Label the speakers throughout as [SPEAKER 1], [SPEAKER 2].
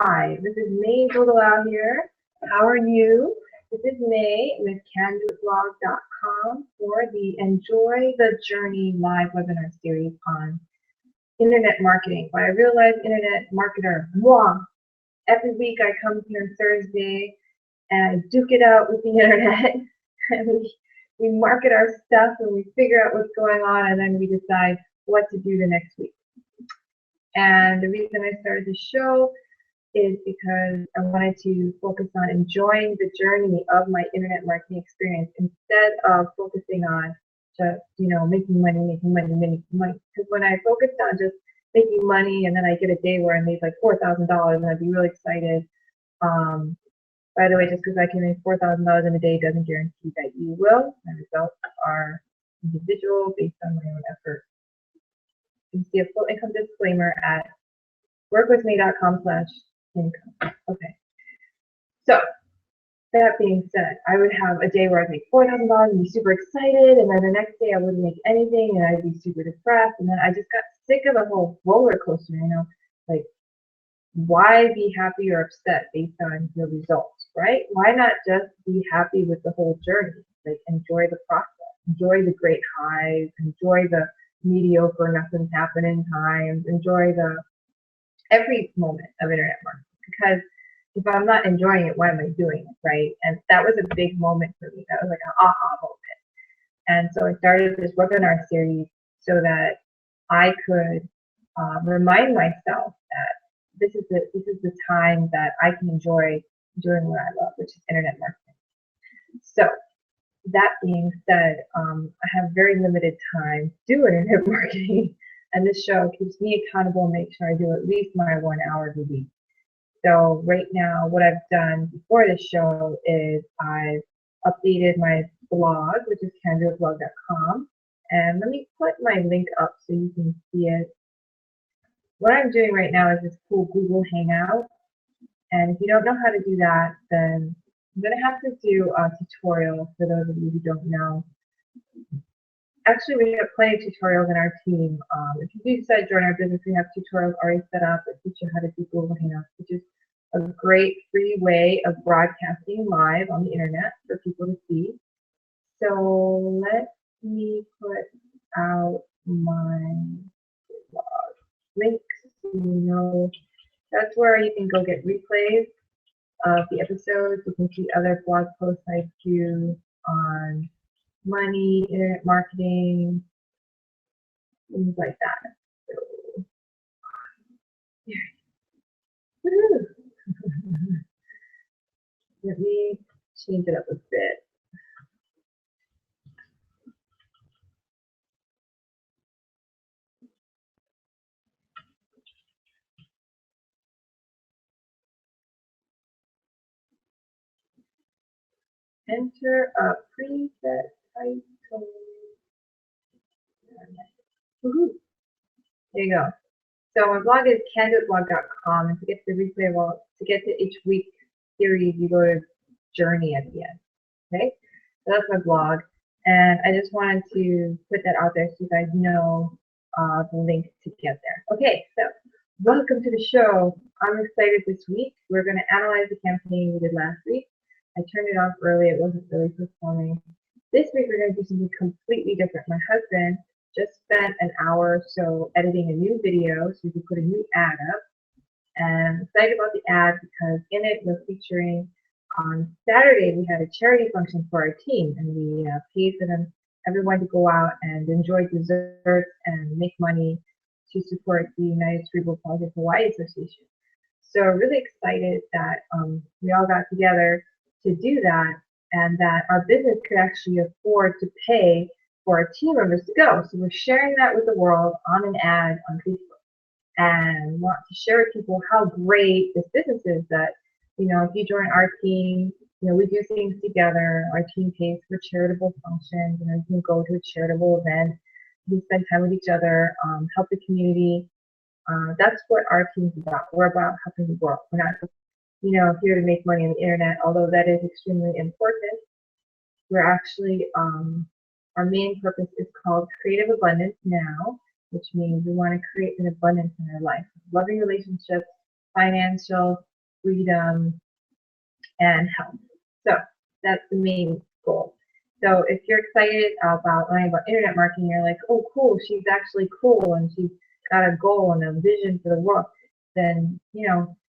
[SPEAKER 1] Hi, this is Mey Duldulao here. How are you? This is May with CanDoItBlog.com for the Enjoy the Journey live webinar series on internet marketing by a real-life internet marketer, moi. Every week I come here on Thursday and duke it out with the internet and we market our stuff and we figure out what's going on and then we decide what to do the next week. And the reason I started the show is because I wanted to focus on enjoying the journey of my internet marketing experience instead of focusing on just, making money, making money, making money. Because when I focused on just making money and then I get a day where I made like $4,000 and I'd be really excited. By the way, just because I can make $4,000 in a day doesn't guarantee that you will. My results are individual based on my own effort. You can see a full income disclaimer at workwithme.com/income. Okay. So that being said, I would have a day where I'd make $4,000 and be super excited, and then the next day I wouldn't make anything and I'd be super depressed, and then I just got sick of the whole roller coaster, like why be happy or upset based on your results, right? Why not just be happy with the whole journey? Like enjoy the process, enjoy the great highs, enjoy the mediocre, nothing's happening times, enjoy the every moment of internet marketing, because if I'm not enjoying it, why am I doing it, right? And that was a big moment for me. That was like an aha moment. And so I started this webinar series so that I could remind myself that this is the time that I can enjoy doing what I love, which is internet marketing. So that being said, I have very limited time to do internet marketing, and this show keeps me accountable and makes sure I do at least my 1 hour a week. So right now, what I've done before this show is I've updated my blog, which is CanDoItBlog.com, and let me put my link up so you can see it. What I'm doing right now is this cool Google Hangout, and if you don't know how to do that, then I'm going to have to do a tutorial for those of you who don't know. Actually, we have plenty of tutorials in our team. If you do decide to join our business, we have tutorials already set up that teach you how to do Google Hangouts, which is a great free way of broadcasting live on the internet for people to see. So let me put out my blog links so you know. That's where you can go get replays of the episodes. You can see other blog posts I do on money, internet marketing, things like that. So, yeah. Let me change it up a bit. Enter a preset title. There you go. So my blog is CanDoItBlog.com, and to get to the replay, to get to each week series, you go to Journey at the end. Okay, so that's my blog, and I just wanted to put that out there so you guys know the link to get there. Okay, so welcome to the show. I'm excited this week. We're going to analyze the campaign we did last week. I turned it off early. It wasn't really performing. This week we're going to do something completely different. My husband just spent an hour or so editing a new video so we could put a new ad up. And I'm excited about the ad because in it we're featuring, on Saturday we had a charity function for our team, and we paid for everyone to go out and enjoy desserts and make money to support the United Cerebral Palsy Hawaii Association. So really excited that we all got together to do that, and that our business could actually afford to pay for our team members to go. So we're sharing that with the world on an ad on Facebook, and want to share with people how great this business is, that if you join our team, we do things together. Our team pays for charitable functions, you can go to a charitable event, we spend time with each other, help the community. That's what our team's about. We're about helping the world. We're not here to make money on the internet, although that is extremely important. We're actually, our main purpose is called Creative Abundance Now, which means we want to create an abundance in our life, loving relationships, financial freedom, and health. So that's the main goal. So if you're excited about learning about internet marketing, you're like, oh, cool, she's actually cool and she's got a goal and a vision for the world, then,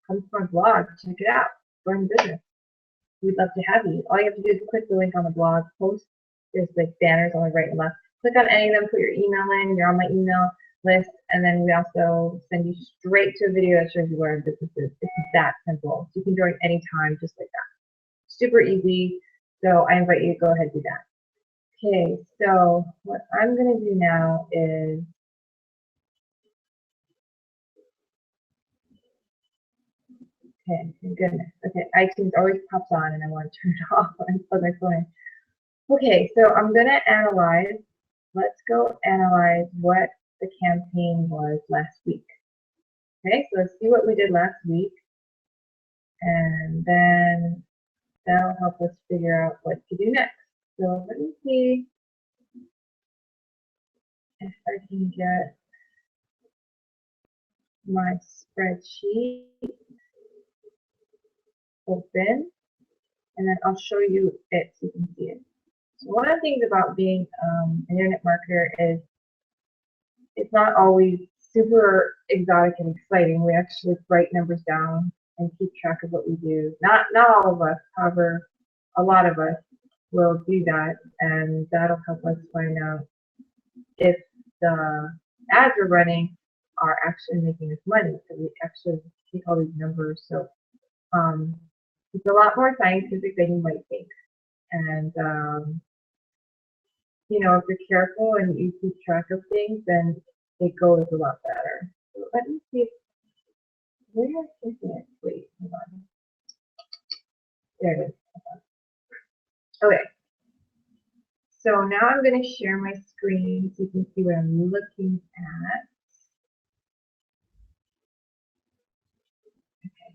[SPEAKER 1] come to my blog, check it out, learn business. We'd love to have you. All you have to do is click the link on the blog post. There's like banners on the right and left. Click on any of them, put your email in, you're on my email list, and then we also send you straight to a video that shows you where our business is. It's that simple. So you can join anytime, just like that. Super easy. So I invite you to go ahead and do that. Okay, so what I'm going to do now is okay, thank goodness. Okay, iTunes always pops on and I want to turn it off when I plug my phone in. Okay, so I'm going to analyze. Let's go analyze what the campaign was last week. Okay, so let's see what we did last week. And then that'll help us figure out what to do next. So let me see if I can get my spreadsheet open, and then I'll show you it so you can see it. So one of the things about being an internet marketer is it's not always super exotic and exciting. We actually write numbers down and keep track of what we do. Not all of us, however, a lot of us will do that, and that'll help us find out if the ads we're running are actually making us money. So we actually take all these numbers. So it's a lot more scientific than you might think. And if you're careful and you keep track of things, then it goes a lot better. So let me see if where is it? Wait, hold on. There it is. Okay. So now I'm going to share my screen so you can see what I'm looking at. Okay.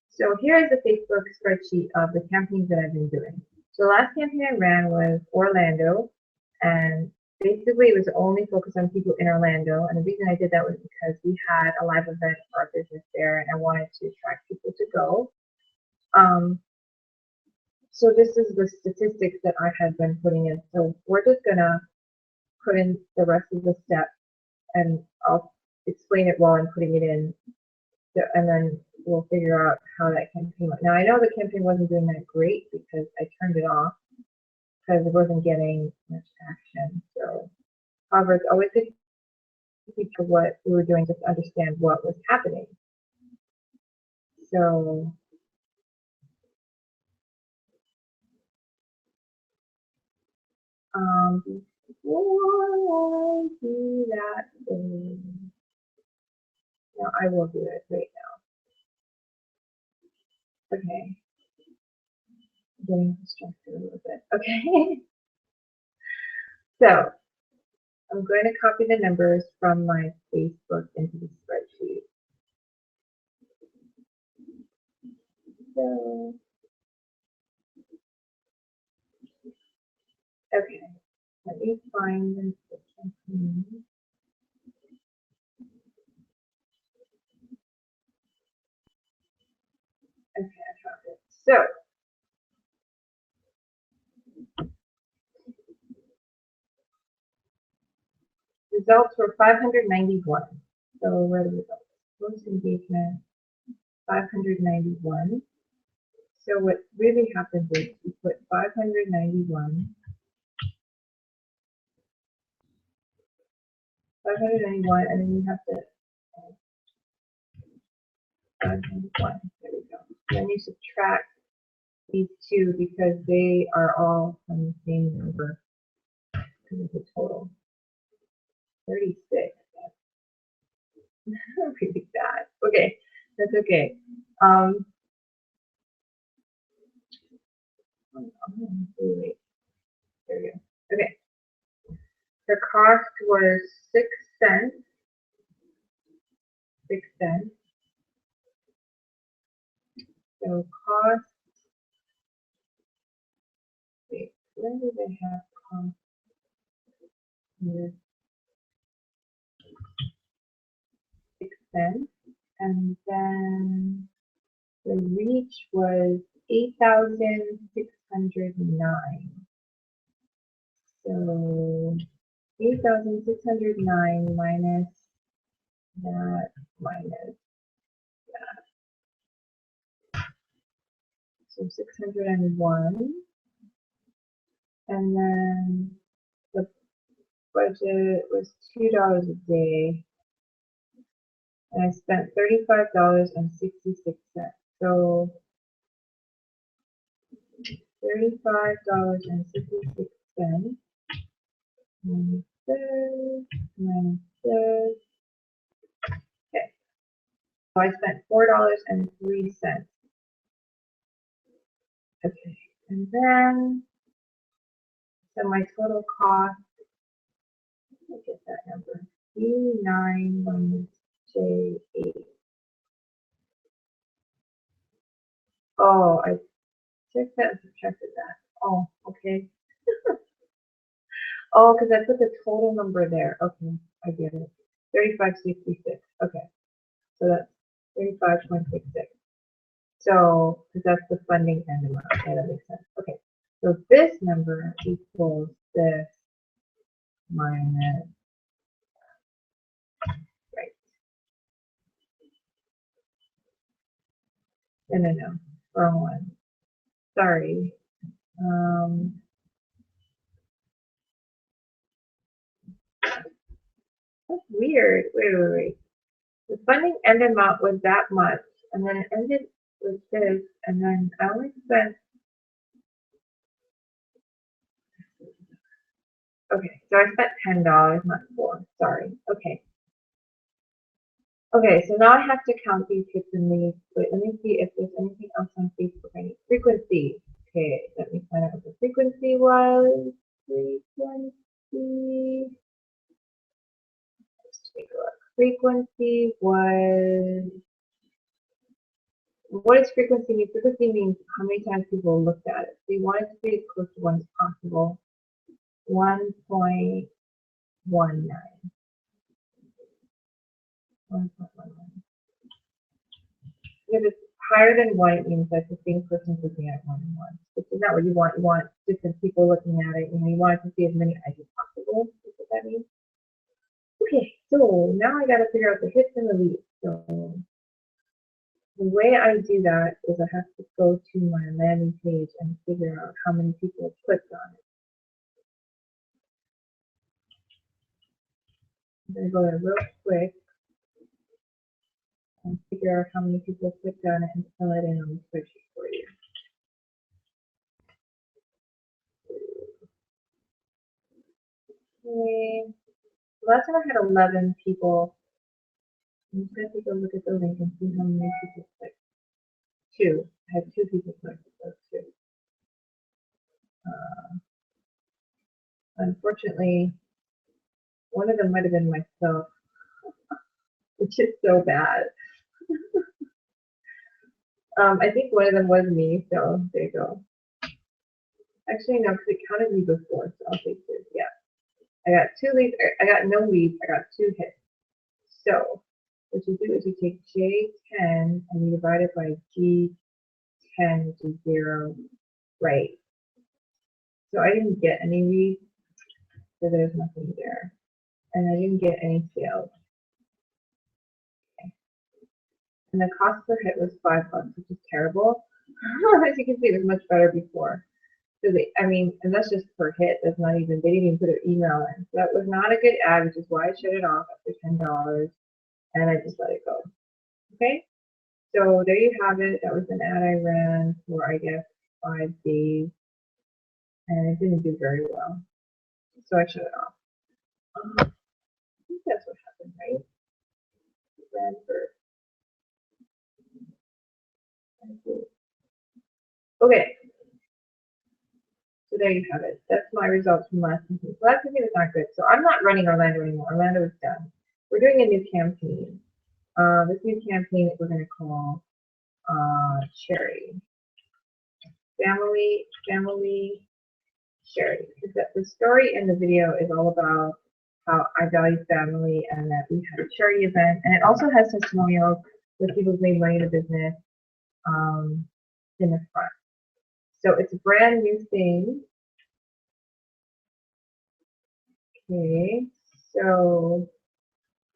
[SPEAKER 1] So here is the Facebook spreadsheet of the campaigns that I've been doing. So the last campaign I ran was Orlando, and basically it was only focused on people in Orlando. And the reason I did that was because we had a live event for our business there, and I wanted to attract people to go. So this is the statistics that I had been putting in. So we're just gonna put in the rest of the steps, and I'll explain it while I'm putting it in. So, and then we'll figure out how that campaign went. Now I know the campaign wasn't doing that great because I turned it off because it wasn't getting much action. So, however, it's always good to keep track of what we were doing just to understand what was happening. So. Before I do that thing, now I will do it right now. Okay. I'm getting distracted a little bit. Okay. So I'm going to copy the numbers from my Facebook into the spreadsheet. So, okay. Let me find the campaign. Okay, I found it. So results were 591. So where are the results? Most engagement, 591. So what really happens is you put 591, 591, and then you have to 591. There we go. Then you subtract these two because they are all from the same number. Because it's a total 36. That's really bad. Okay, that's okay. Wait. There we go. Okay. The cost was 6 cents. 6 cents. So cost. Wait, where do they have cost? Here. 6 cents. And then the reach was 8,609. So 8,609 minus that minus that. So 601. And then the budget was $2 a day. And I spent $35.66. So $35.66 minus this, minus this. Okay. So I spent $4.03. Okay. And then, so my total cost, let me get that number. U9 minus J8. Oh, I checked that and subtracted that. Oh, okay. Oh, because I put the total number there. Okay, I get it. 35.66. Okay, so that's 35.66. So, because that's the funding end amount. Okay, that makes sense. Okay, so this number equals this minus, right. No, wrong one. Sorry. That's weird. Wait. The funding end amount was that much, and then it ended with this, and then I only spent. Okay, so I spent $10, not $4. Sorry. Okay. Okay, so now I have to count these hits and leaves. Wait, let me see if there's anything else on Facebook. I need frequency. Okay, let me find out what the frequency was. Frequency. Let's take a look. Frequency was. What does frequency mean? Frequency means how many times people looked at it. So you want it to be as close to 1 as possible. 1.19. 1.19. If it's higher than 1, it means that the same person's looking at it more than once. Which is not what you want. You want different people looking at it. You want to see as many eyes as possible. Is what that means. Okay, so now I got to figure out the hits and the leads. So the way I do that is I have to go to my landing page and figure out how many people clicked on it. I'm going to go there real quick and figure out how many people clicked on it and fill it in on the spreadsheet for you. Okay. Last time I had 11 people. I'm just going to take a look at the link and see how many people clicked. 2. I had 2 people clicked. So 2. Unfortunately, one of them might have been myself, which is so bad. I think one of them was me, so there you go. Actually, no, because it counted me before, so I'll take 2. Yeah. I got 2 leads. I got no leads. I got 2 hits. So what you do is you take J10 and you divide it by G10, which is 0, right? So I didn't get any leads, so there's nothing there. And I didn't get any sales. Okay. And the cost per hit was $5, which is terrible. As you can see, it was much better before. So and that's just per hit. That's not even, they didn't even put an email in. So that was not a good ad, which is why I shut it off after $10. And I just let it go. Okay? So there you have it. That was an ad I ran for, I guess, 5 days. And it didn't do very well. So I shut it off. I think that's what happened, right? It ran for. Okay. So there you have it. That's my results from last season. So last season was not good. So I'm not running Orlando anymore. Orlando is done. We're doing a new campaign. This new campaign that we're going to call Cherry. Family Cherry. The story in the video is all about how I value family and that we had a charity event. And it also has testimonials with people who've made money in the business in the front. So it's a brand new thing. Okay, so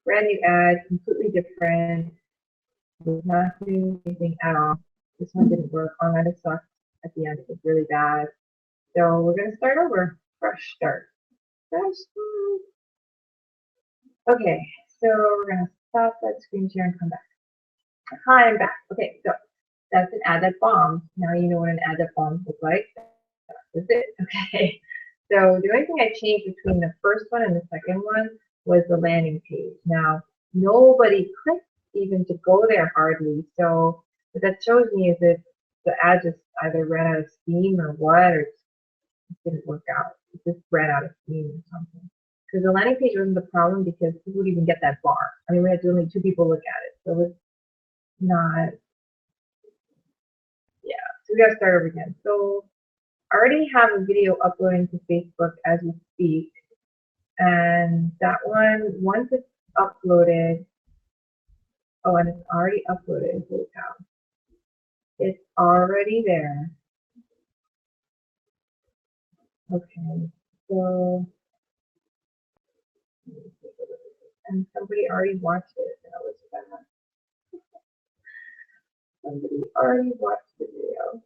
[SPEAKER 1] brand new ad, completely different. Not doing anything at all. This one didn't work. Oh, that sucked at the end. It was really bad. So we're gonna start over. Fresh start. Fresh start. Okay, so we're gonna stop that screen share and come back. Hi, I'm back. Okay, so that's an ad that bombed. Now you know what an ad that bombs looks like. That's it. Okay. So the only thing I changed between the first one and the second one was the landing page. Now nobody clicked even to go there hardly. So what that shows me is that the ad just either ran out of steam or what, or it didn't work out. It just ran out of steam or something. Because the landing page wasn't the problem because people would even get that bar. I mean, we had only 2 people look at it. So it was not, yeah. So we gotta start over again. So I already have a video uploading to Facebook as we speak. And that one, once it's uploaded, oh, and it's already uploaded, holy cow. It's already there. Okay, so, and somebody already watched it. That was bad. Somebody already watched the video.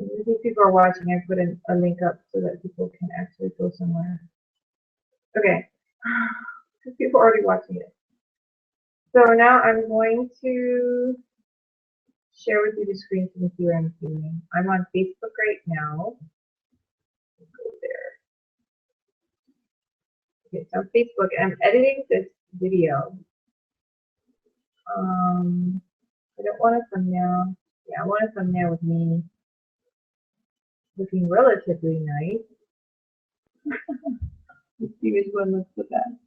[SPEAKER 1] If people are watching, I put a link up so that people can actually go somewhere. Okay, because people are already watching it. So now I'm going to share with you the screen so you can see what I'm doing. I'm on Facebook right now. Go there. Okay, so on Facebook, I'm editing this video. I don't want a thumbnail. Yeah, I want a thumbnail with me looking relatively nice. Let's see which one looks the best.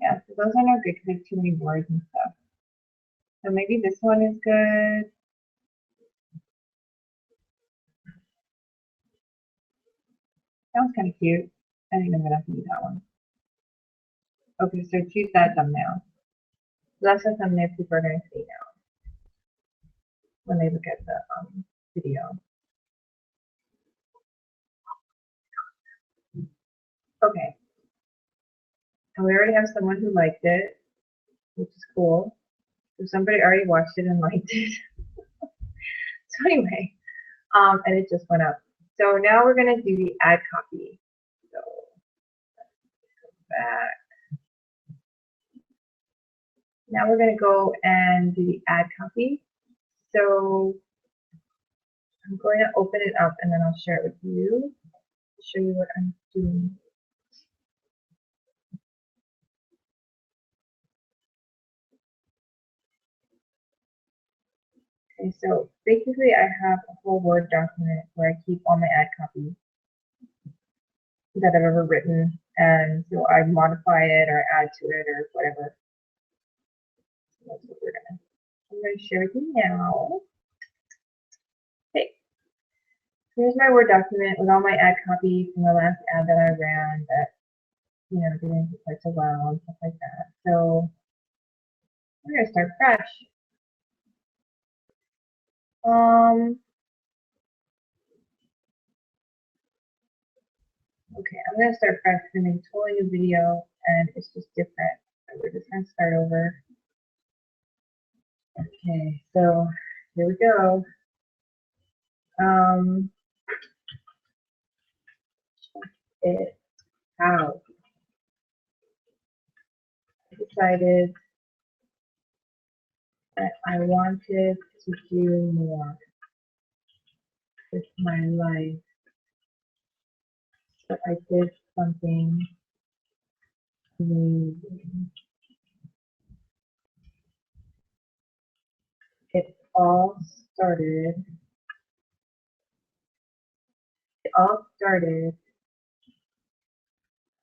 [SPEAKER 1] Yeah, so those are not good because there's too many words and stuff. So maybe this one is good. That was kind of cute. I think I'm gonna have to use that one. Okay, so choose that thumbnail. So that's the thumbnail people are gonna see now when they look at the video. Okay. And we already have someone who liked it, which is cool. So somebody already watched it and liked it. So anyway, and it just went up. So now we're gonna do the ad copy. So let's go back. Now we're gonna go and do the ad copy. So I'm going to open it up and then I'll share it with you to show you what I'm doing. Okay, so basically I have a whole Word document where I keep all my ad copies that I've ever written, and so I modify it or add to it or whatever. So that's what I'm gonna share with you now. Okay, here's my Word document with all my ad copies from the last ad that I ran that, you know, didn't do quite so well and stuff like that. So we're gonna start fresh. Okay, I'm gonna start fresh because I'm a totally new video and it's just different. So we're just gonna start over. Okay, so here we go. It out. I decided that I wanted to do more with my life. So I did something amazing. It all started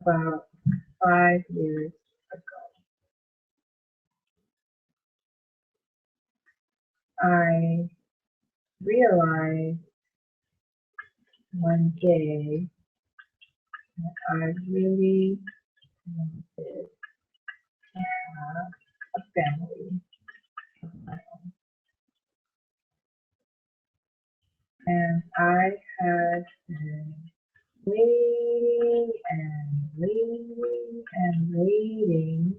[SPEAKER 1] about 5 years ago. I realized one day that I really wanted to have a family of my own. And I had been waiting and waiting and waiting,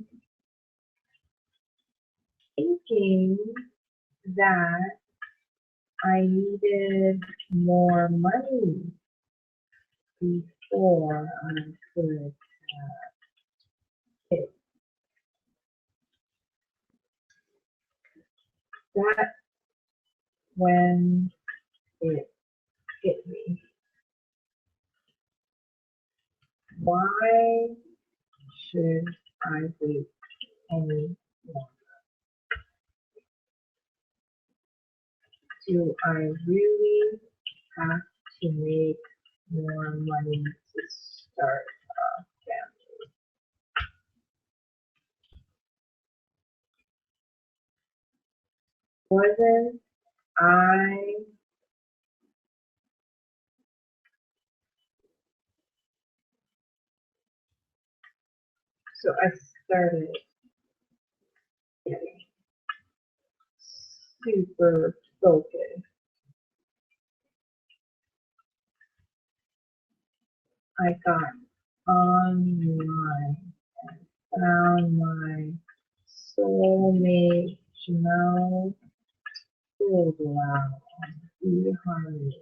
[SPEAKER 1] thinking that I needed more money before I could have kids. That's when it hit me. Why should I wait any longer? Do I really have to make more money to start a family? Wasn't I so I started getting super focused. I got online and found my soulmate Mey Duldulao on Harmony.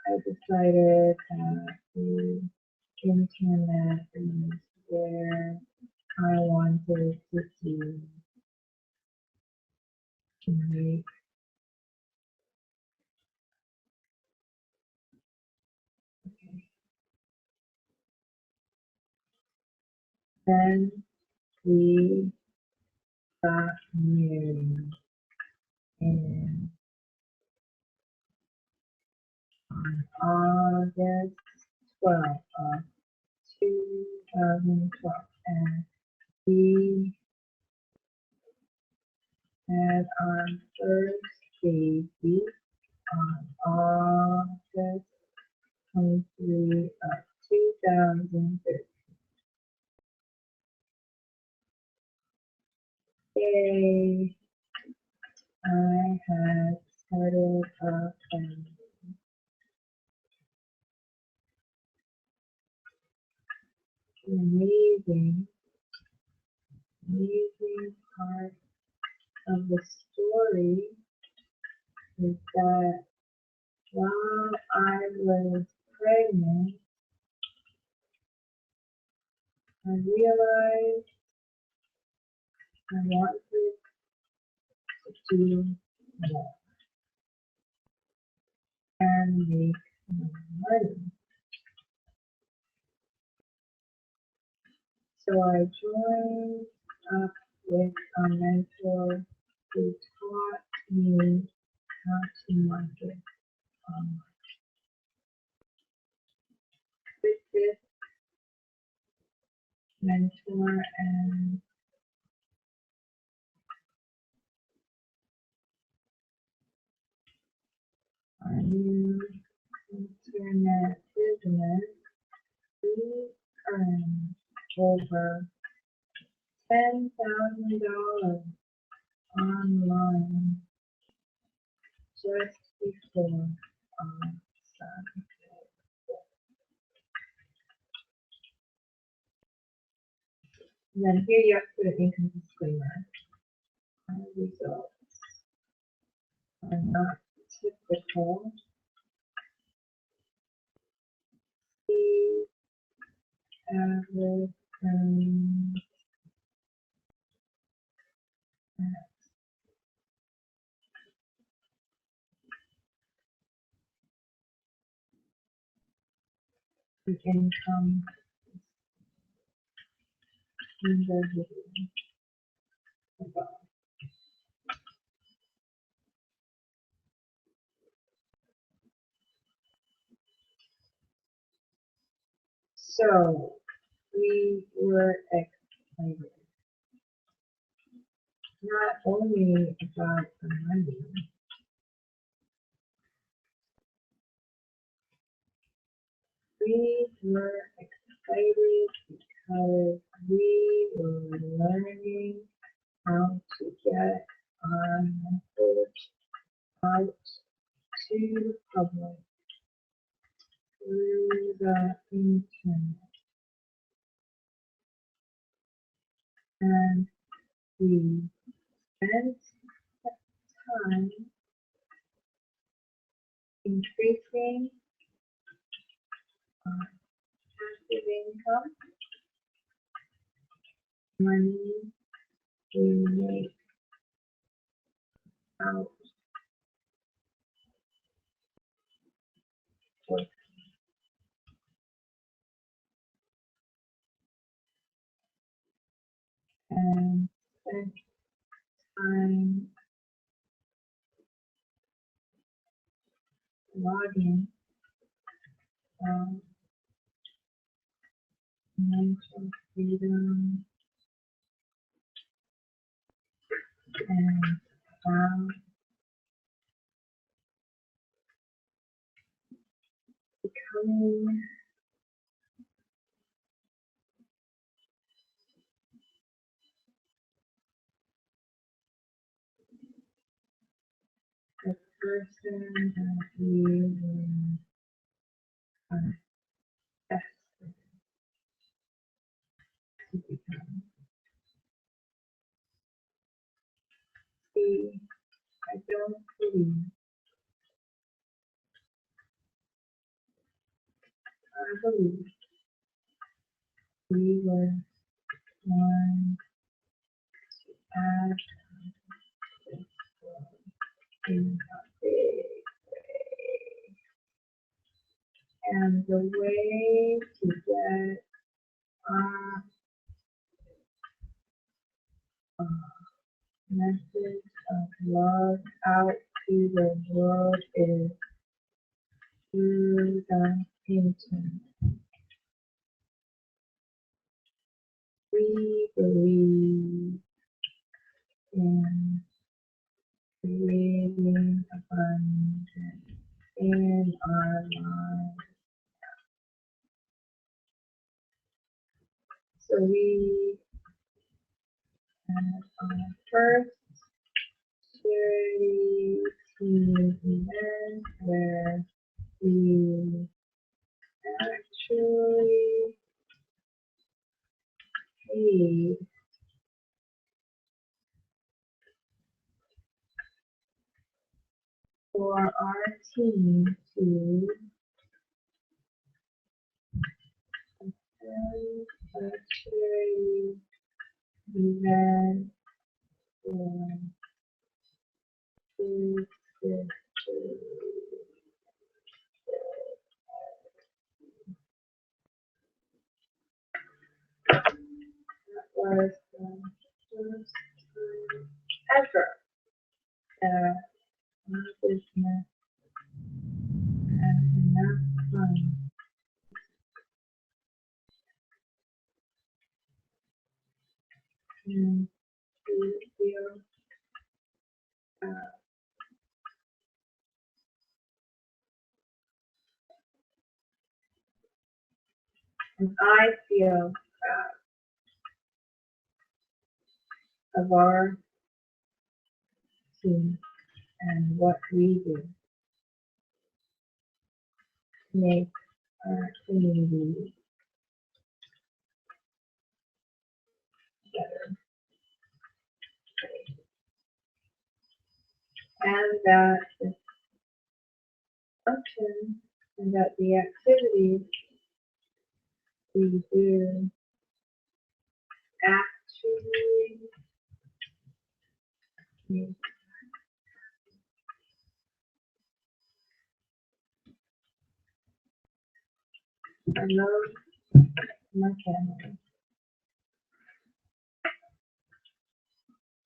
[SPEAKER 1] I decided that the internet is where I wanted to make. Then we got married in on August 12th of 2012, and we had our first baby on August 23 of 2013. Yay! I had started a family. Amazing, amazing part of the story is that while I was pregnant, I realized I wanted to do more and make more money. So I joined up with a mentor who taught me how to market online. With this mentor and our new internet business, we earned over $10,000 online just before our son. And then here you have to put an income disclaimer. Our results are not typical. The average earnings the income in the video above. So we were excited. not only about the money. We were excited because we were learning how to get our message out to the public through the internet. And we spent time increasing our passive income, money we make out of and spent time logging mental freedom and how becoming the person that we were destined to become. See, I don't believe we were born to act this world in a big way. And the way to get our message of love out to the world is through the internet. We believe in creating abundance in our lives. So we had our first charity team event where we actually paid for our team to attend a charity event for food sisters. That was the first time ever that my business had enough fun and to feel and I feel proud of our team and what we do to make our community better. And that the function and that the activities we do actually make I love my family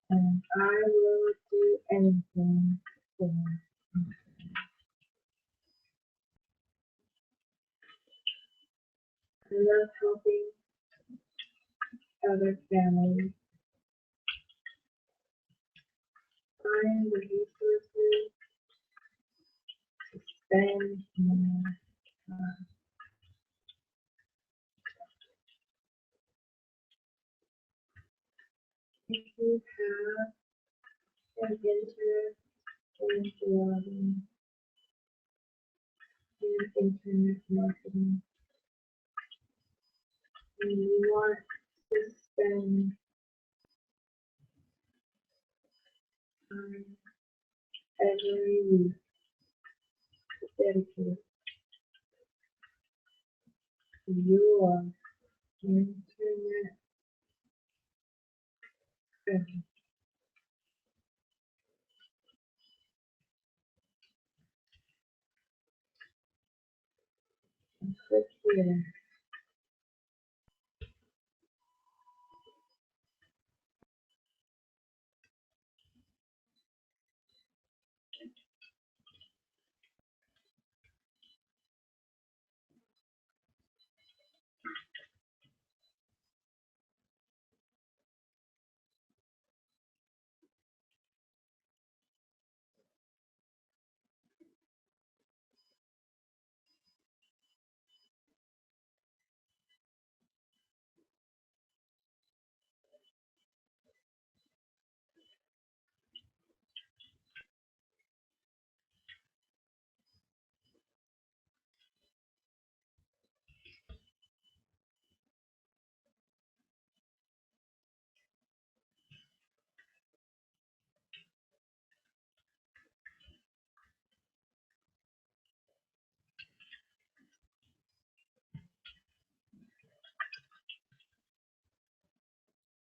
[SPEAKER 1] and I will do anything for them. I love helping other families find the resources to spend more time. If you have an interest in blogging and internet marketing, and you want to spend time every week dedicated to your internet presence, click here.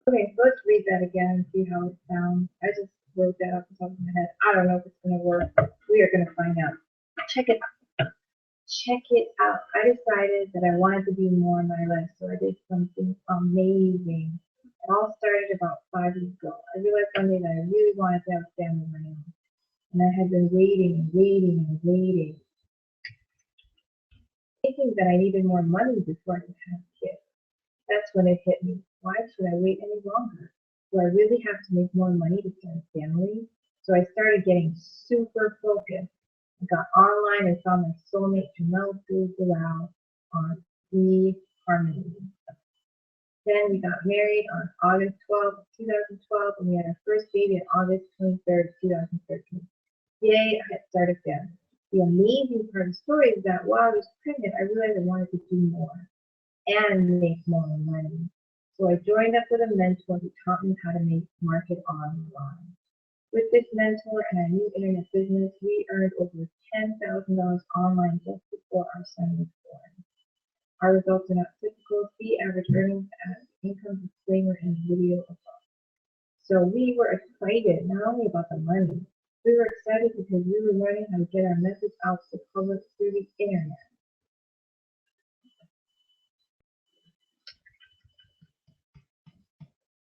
[SPEAKER 1] Okay, so let's read that again and see how it sounds. I just wrote that off the top of my head. I don't know if it's going to work. We are going to find out. Check it out. Check it out. I decided that I wanted to do more in my life, so I did something amazing. It all started about 5 years ago. I realized one day that I really wanted to have a family of my own. And I had been waiting and waiting and waiting, thinking that I needed more money before I could have kids. That's when it hit me. Why should I wait any longer? Do I really have to make more money to start a family? So I started getting super focused. I got online and found my soulmate, Mey Duldulao, on eHarmony. Then we got married on August 12th, 2012, and we had our first baby on August 23rd, 2013. Yay, I had started a family. The amazing part of the story is that while I was pregnant, I realized I wanted to do more and make more money. So I joined up with a mentor who taught me how to market online. With this mentor and our new internet business, we earned over $10,000 online just before our son was born. Our results are not typical. See average earnings as income disclaimer in the video above. So we were excited not only about the money, we were excited because we were learning how to get our message out to the public through the internet.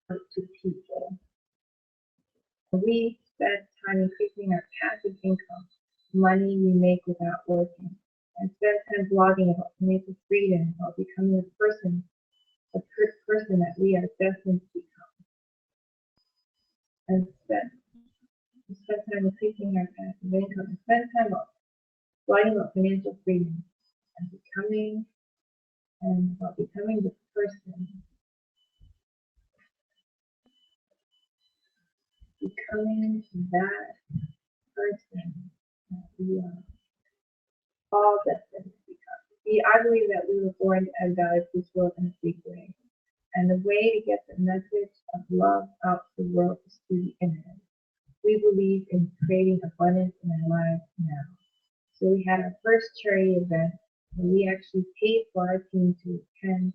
[SPEAKER 1] To people. We spent time increasing our passive income, money we make without working, and spent time blogging about financial freedom, about becoming a person that we are destined to become. And we spent time increasing our passive income, and spent time blogging about financial freedom, and about becoming the person. Becoming that person that we are all destined to become. See, I believe that we were born to add value to this world in a big way. And the way to get the message of love out to the world is through the internet. We believe in creating abundance in our lives now. So we had our first charity event where we actually paid for our team to attend.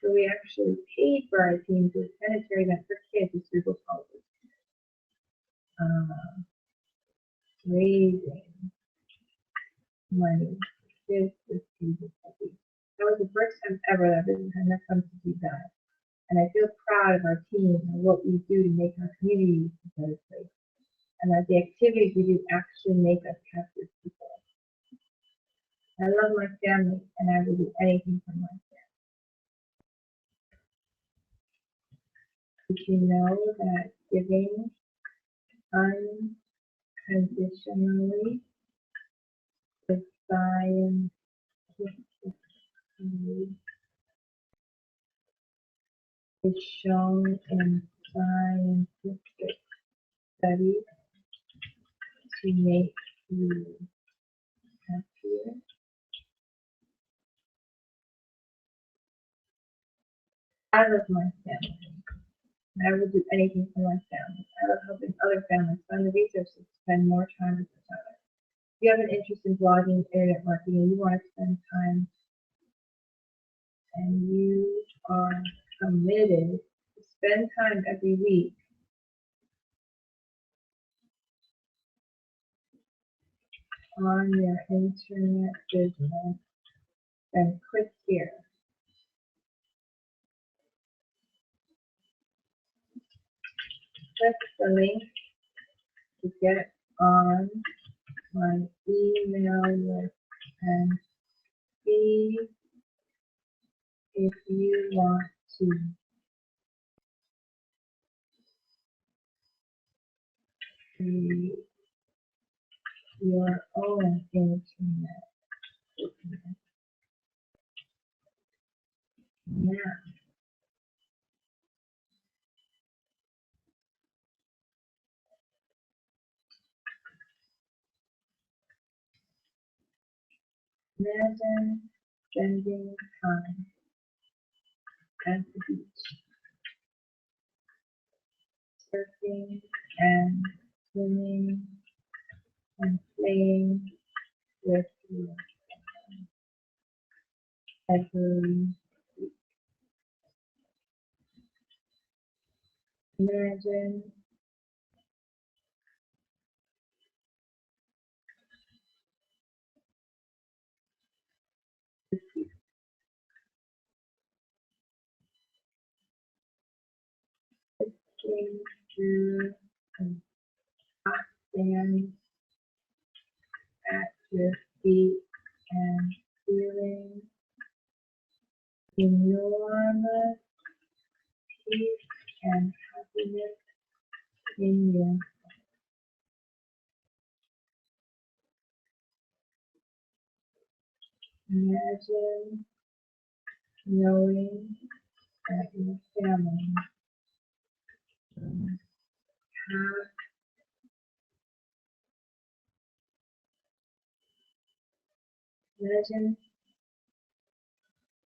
[SPEAKER 1] So we actually paid for our team to attend a charity event for kids with cerebral palsy. Raising money. Kids with cerebral palsy. That was the first time ever that business had enough funds to do that. And I feel proud of our team and what we do to make our community a better place. And that the activities we do actually make us happier people. I love my family and I will do anything for my family. Did you know that giving unconditionally is scientifically is shown in scientific studies to make you happier? I love my family. I will do anything for my family. I love helping other families find the resources to spend more time with each other. If you have an interest in blogging, internet marketing, and you want to spend time and you are committed to spend time every week on your internet business, then click here. Click the link to get on my email list and see if you want to create your own internet business. Now, imagine spending time at the beach, surfing and swimming and playing with your every week. Imagine sitting through and hot sand at your feet and feeling enormous peace and happiness in you. Imagine knowing that your family have imagine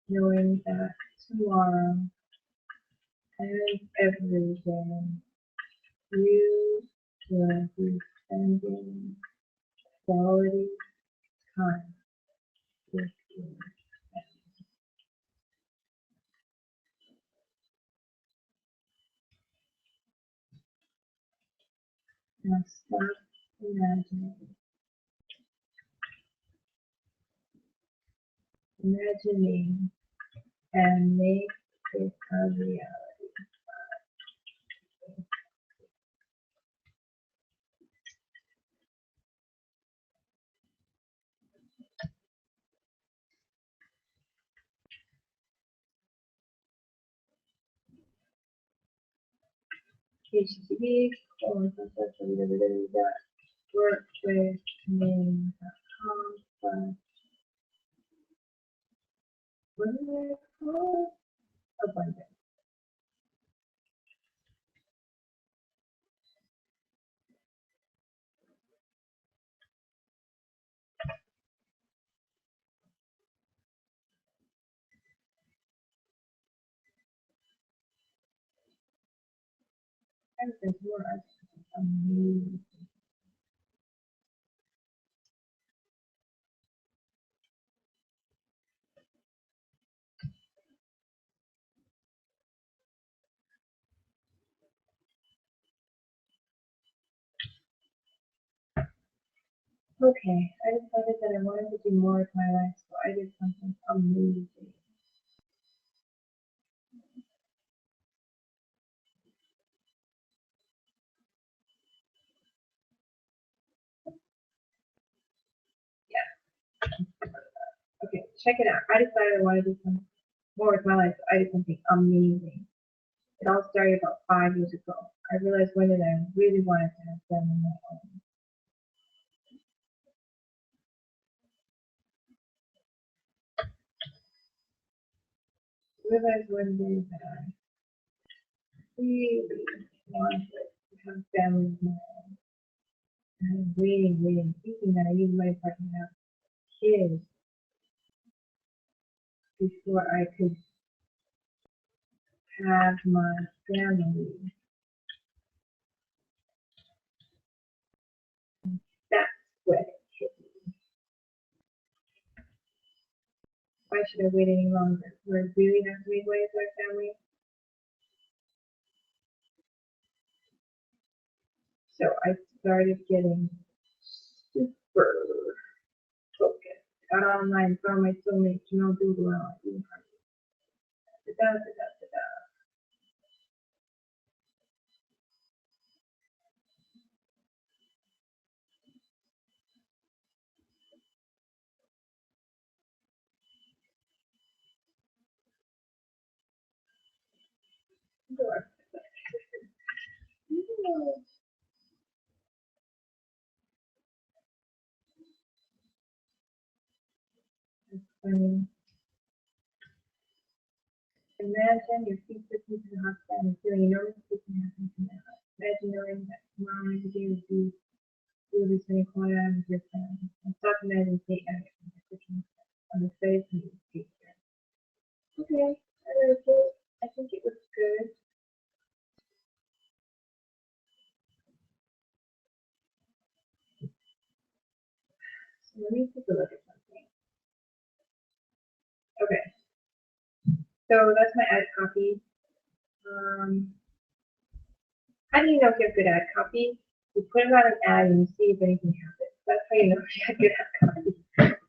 [SPEAKER 1] knowing that tomorrow and every day you will be spending quality time with your family. Now stop imagining and make it a reality. HTTP workwithme.com/what do I call it? Abundance. And there's more amazing. Okay, I decided that I wanted to do more with my life, so I did something amazing. Yeah. Okay, check it out. I decided I wanted to do some more with my life, so I did something amazing. It all started about 5 years ago. I realized one day that I really wanted to have them on my own. I realized one day that I really wanted to have family of my own. And I was waiting, thinking that I even might have to have kids before I could have my family. That's what it hit me. Why should I wait any longer? Do I really have to make way for my family? So I started getting super focused. Got online, found my soulmate, Mey Duldulao. Funny. Imagine your feet slipping to the hot sun and feeling enormous sleep can happen tomorrow. Imagine knowing that tomorrow every day will be spending quality time with your family. And stop imagining state etiquette from the kitchen on the face and the future. Okay, I like it. I think it looks good. So let me take a look at something. Okay, so that's my ad copy. How do you know if you have good ad copy? You put it on an ad and you see if anything happens. That's how you know if you have good ad copy.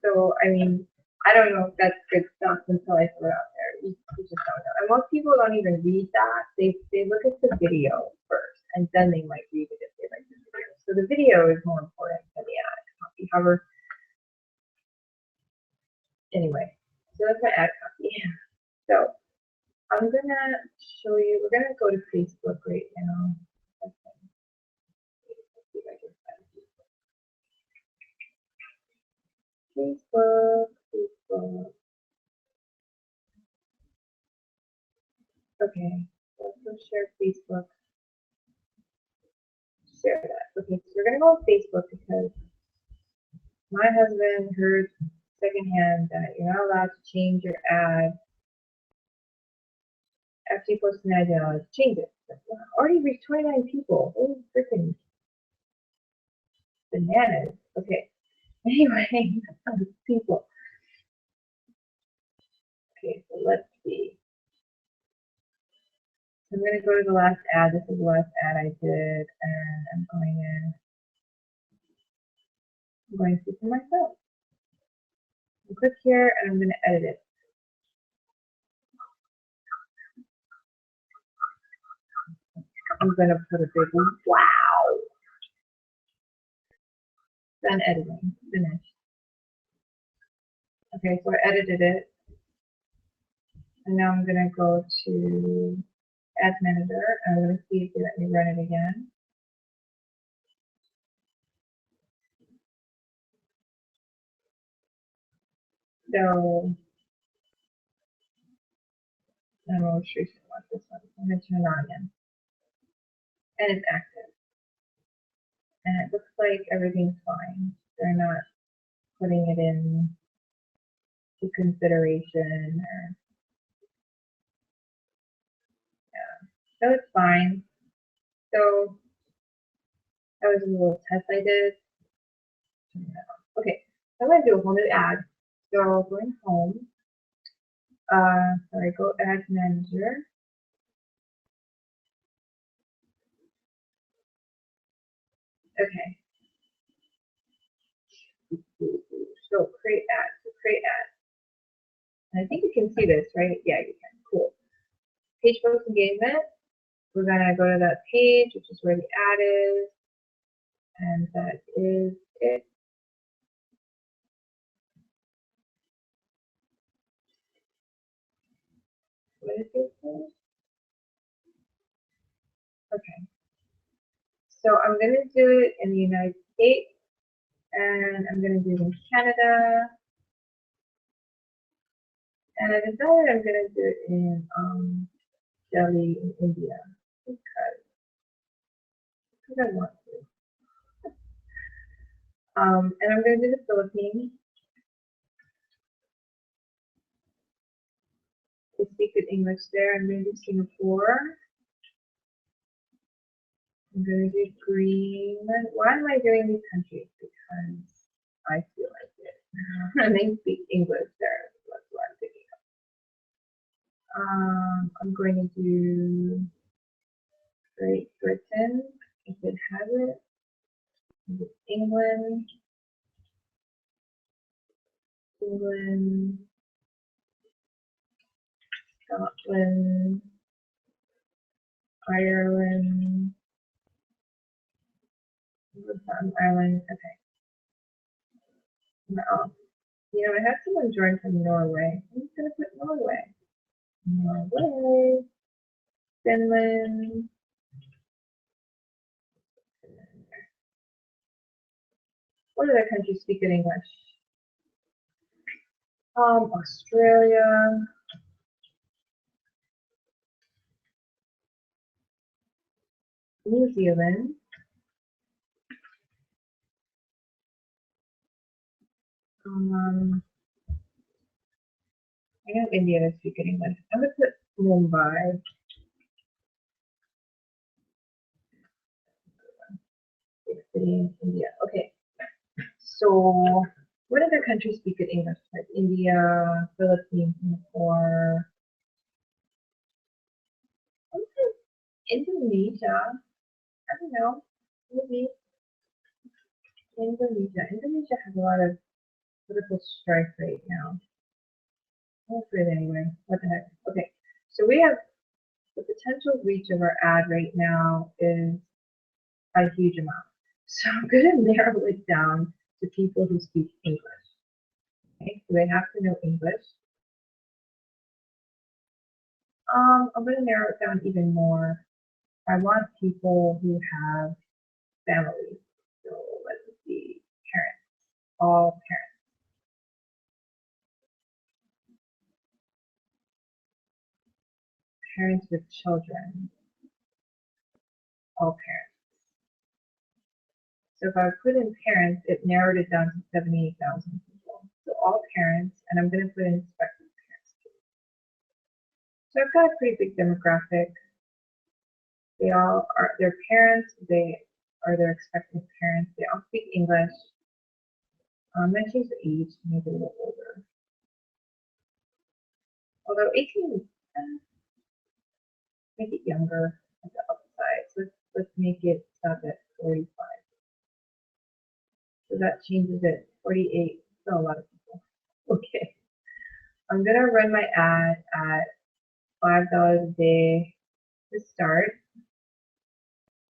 [SPEAKER 1] So, I mean, I don't know if that's good stuff until I throw it out there. You just don't know. And most people don't even read that. They look at the video first, and then they might read it if they like the video. So the video is more important than the ad copy. However, anyway, so that's my ad copy. So I'm gonna show you. We're gonna go to Facebook right now. Facebook. Okay, let's go share Facebook. Share that. Okay, so we're gonna go on Facebook because my husband heard secondhand that you're not allowed to change your ad after you post an ad. You're not allowed to change it. Wow, already reached 29 people. Holy freaking bananas. Okay. Anyway, people. Okay, so let's see. I'm going to go to the last ad. This is the last ad I did, and I'm going to see for myself. I'll click here, and I'm going to edit it. I'm going to put a big wow. Done editing. Finished. Okay, so I edited it. And now I'm going to go to Ads Manager. I'm going to see if they let me run it again. So, I'm most recent one, this one. I'm going to turn it on again. And it's active. And it looks like everything's fine. They're not putting it in to consideration or, yeah. So it's fine. So that was a little test I did. Okay, so I'm going to do a whole new ad. So going home, sorry, go Ads Manager. Okay. So create ad. So create ad. And I think you can see this, right? Yeah, you can. Cool. Page post engagement. We're gonna go to that page, which is where the ad is, and that is it. What is it? Okay, so I'm going to do it in the United States, and I'm going to do it in Canada, and I decided I'm going to do it in Delhi in India because I want to. And I'm going to do the Philippines. They speak good English there. I'm going to do Singapore. I'm going to do Greenland. Why am I doing these countries? Because I feel like it. And they speak English there. That's what I'm thinking of. I'm going to do Great Britain, if it has it. England, Scotland, Ireland, Ireland. Okay. Well, you know, I have someone join from Norway. I'm just gonna put Norway. Norway, Finland. What other countries speak good English? Australia, New Zealand, I know India does speak good English. I'm gonna put Mumbai. Big city in India. Okay. So what other countries speak good English? Like India, Philippines, Singapore, Indonesia. I don't know. Maybe Indonesia. Indonesia has a lot of political strife right now. I'll do it anyway. What the heck? Okay. So we have the potential reach of our ad right now is a huge amount. So I'm going to narrow it down to people who speak English. Okay, so they have to know English. I'm going to narrow it down even more. I want people who have families. So let's see, parents, all parents with children, all parents. So if I put in parents, it narrowed it down to 78,000 people. So all parents, and I'm going to put in expected parents too. So I've got a pretty big demographic. They all are their parents, they are their expected parents, they all speak English. I'm going to change the age to make it a little older. Although 18, make it younger at the upside. So let's make it stop at 45. So that changes it. 48, still a lot of people. Okay. I'm gonna run my ad at $5 a day to start.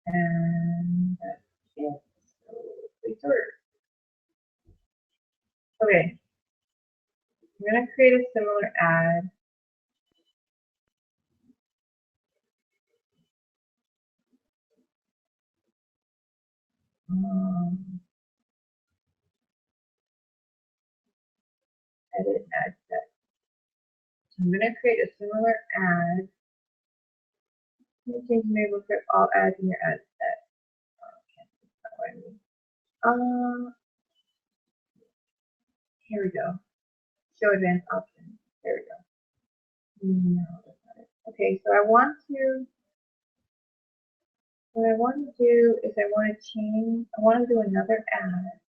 [SPEAKER 1] And that's it. So please order. Okay. I'm gonna create a similar ad. Edit ad set. So I'm gonna create a similar ad. Change enable for all ads in your ad set. Okay, that's not what I mean. Here we go. Show advanced options. There we go. No, that's not it. Okay, so what I want to do is I want to do another ad.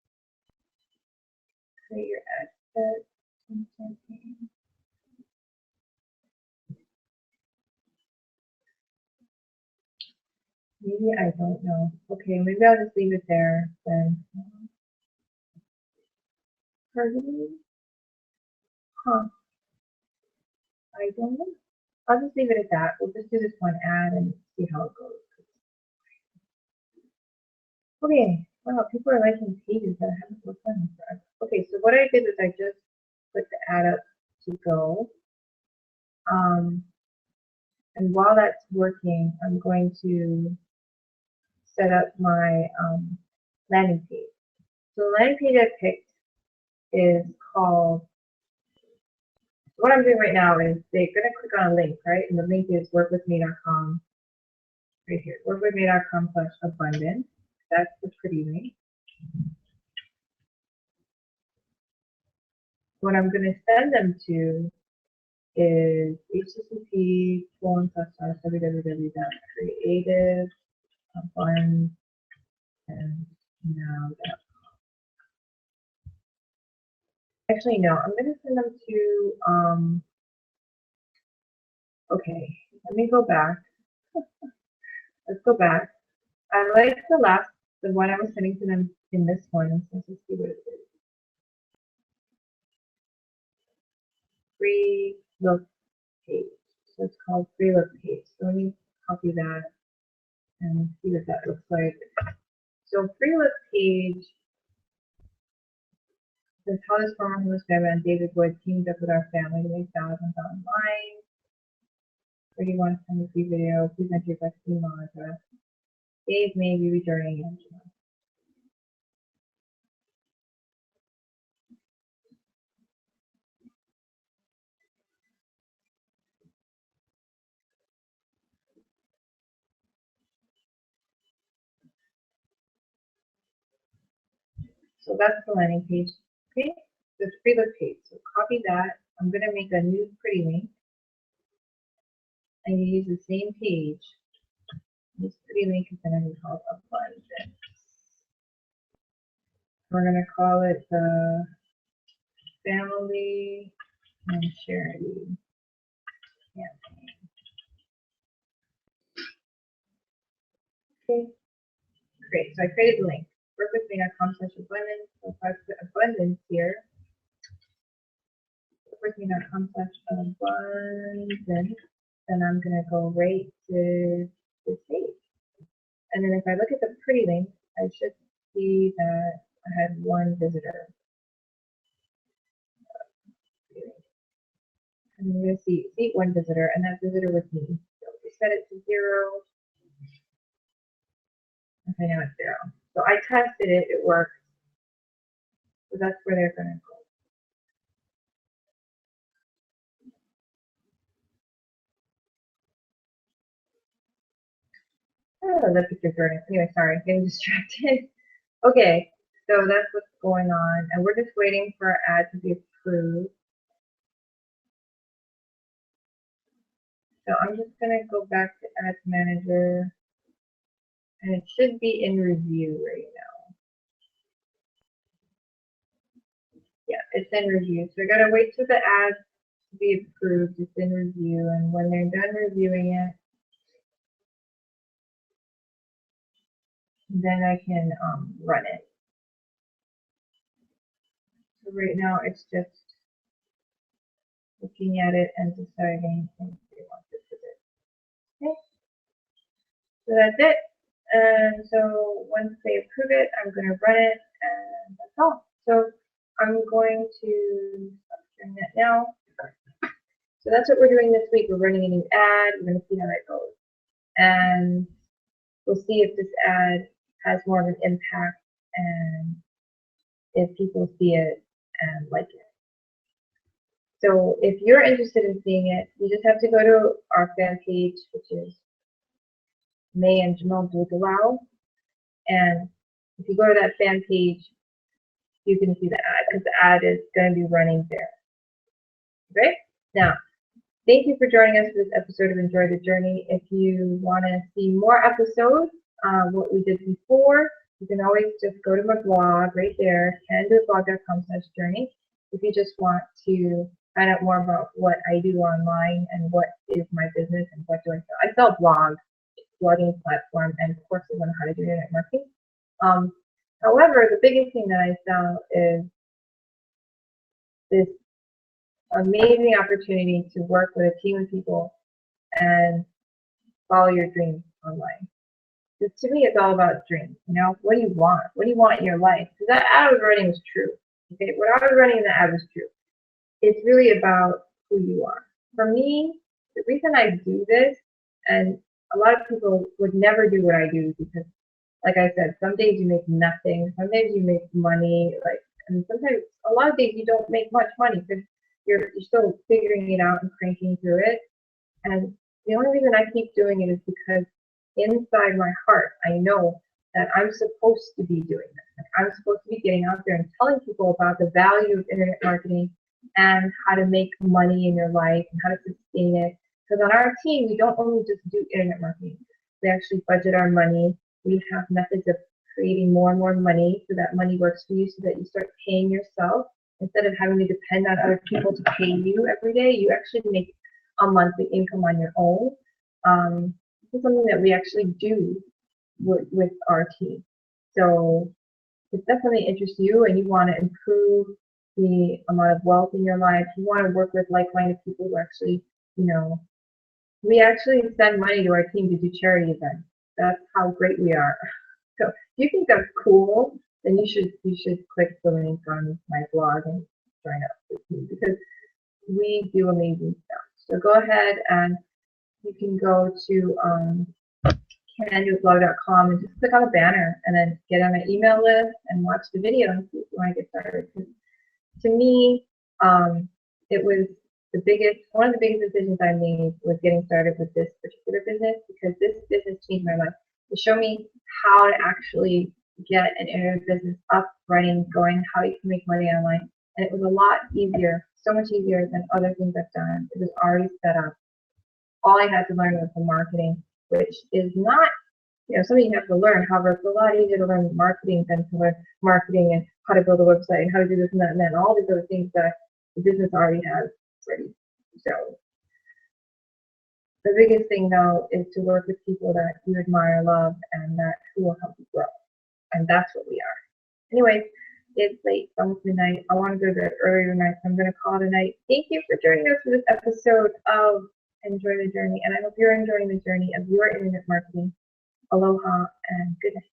[SPEAKER 1] Create your ad set. Maybe I don't know. Okay, maybe I'll just leave it there then. Targeting? Huh. I don't know. I'll just leave it at that. We'll just do this one ad and see how it goes. Okay, wow, people are liking pages that I haven't looked on in forever. Okay, so what I did is I just put the ad up to go. And while that's working, I'm going to set up my landing page. So the landing page I picked is called, what I'm doing right now is they're going to click on a link, right? And the link is workwithmey.com, right here, workwithmey.com/abundance. That's the pretty link. What I'm going to send them to is http://www.creativeabundance.now. Actually, no, I'm going to send them to, okay, let me go back. Let's go back. I like the one I was sending to them in this one. So let's see what it is. Free look page. So it's called free look page. So let me copy that and see what that looks like. So free look page says how this former homeless man David Wood teamed up with our family to make thousands online. Where do you want to send a free video? Please enter your best email address. Dave may be returning Angela. So that's the landing page. Okay, the free look page. So copy that. I'm going to make a new pretty link. I'm going to use the same page. This pretty link is going to be called Abundance. We're going to call it the Family and Charity Campaign. Okay, great. So I created the link. workwithme.com/abundance. So if I put abundance here, workwithme.com/abundance, then I'm going to go right to this page. And then if I look at the pretty link, I should see that I had one visitor. And I'm going to see one visitor, and that visitor was me. So we set it to 0. Okay, now it's 0. So I tested it, it worked. So that's where they're going to go. Oh, the picture's burning. Anyway, sorry, getting distracted. Okay, so that's what's going on, and we're just waiting for our ad to be approved. So I'm just going to go back to Ads Manager, and it should be in review right now. Yeah, it's in review. So we got to wait for the ad to be approved. It's in review, and when they're done reviewing it, then I can run it. So right now it's just looking at it and deciding if they want this with it. Okay, so that's it. And so once they approve it, I'm going to run it, and that's all. So I'm going to stop doing that now. So that's what we're doing this week. We're running a new ad. We're going to see how that goes. And we'll see if this ad has more of an impact and if people see it and like it. So if you're interested in seeing it, you just have to go to our fan page, which is Mey and Duldulao. And if you go to that fan page, you can see the ad because the ad is going to be running there. Okay? Now, thank you for joining us for this episode of Enjoy the Journey. If you want to see more episodes, what we did before, you can always just go to my blog right there, candoblog.com/journey. If you just want to find out more about what I do online and what is my business and what do I sell. I sell blogging platform, and courses on how to do internet marketing. However, the biggest thing that I sell is this amazing opportunity to work with a team of people and follow your dreams online. Because to me, it's all about dreams. You know, what do you want? What do you want in your life? Because that ad I was running was true. Okay, what I was running in the ad was true. It's really about who you are. For me, the reason I do this, and a lot of people would never do what I do because, like I said, some days you make nothing, some days you make money, like, and sometimes a lot of days you don't make much money because you're still figuring it out and cranking through it. And the only reason I keep doing it is because inside my heart, I know that I'm supposed to be doing this. Like, I'm supposed to be getting out there and telling people about the value of internet marketing and how to make money in your life and how to sustain it. Because on our team, we don't only just do internet marketing. We actually budget our money. We have methods of creating more and more money so that money works for you, so that you start paying yourself. Instead of having to depend on other people to pay you every day, you actually make a monthly income on your own. This is something that we actually do with our team. So if that's something that interests you and you want to improve the amount of wealth in your life, you want to work with like-minded people who actually, we actually send money to our team to do charity events. That's how great we are. So if you think that's cool, then you should click the link on my blog and join up with me, because we do amazing stuff. So go ahead and you can go to canduitblog.com and just click on the banner and then get on my email list and watch the video and see if you want to get started. To me, it was one of the biggest decisions I made was getting started with this particular business, because this business changed my life. It showed me how to actually get an internet business up, running, going, how you can make money online. And it was a lot easier, so much easier than other things I've done. It was already set up. All I had to learn was the marketing, which is not, something you have to learn. However, it's a lot easier to learn marketing than to learn marketing and how to build a website and how to do this and that and that, and all these other things that the business already has ready. So the biggest thing, though, is to work with people that you admire, love, and that who will help you grow. And that's what we are. Anyways, it's late, it's almost midnight. I want to go to bed earlier tonight, so I'm going to call it a night. Thank you for joining us for this episode of Enjoy the Journey, and I hope you're enjoying the journey of your internet marketing. Aloha and good night.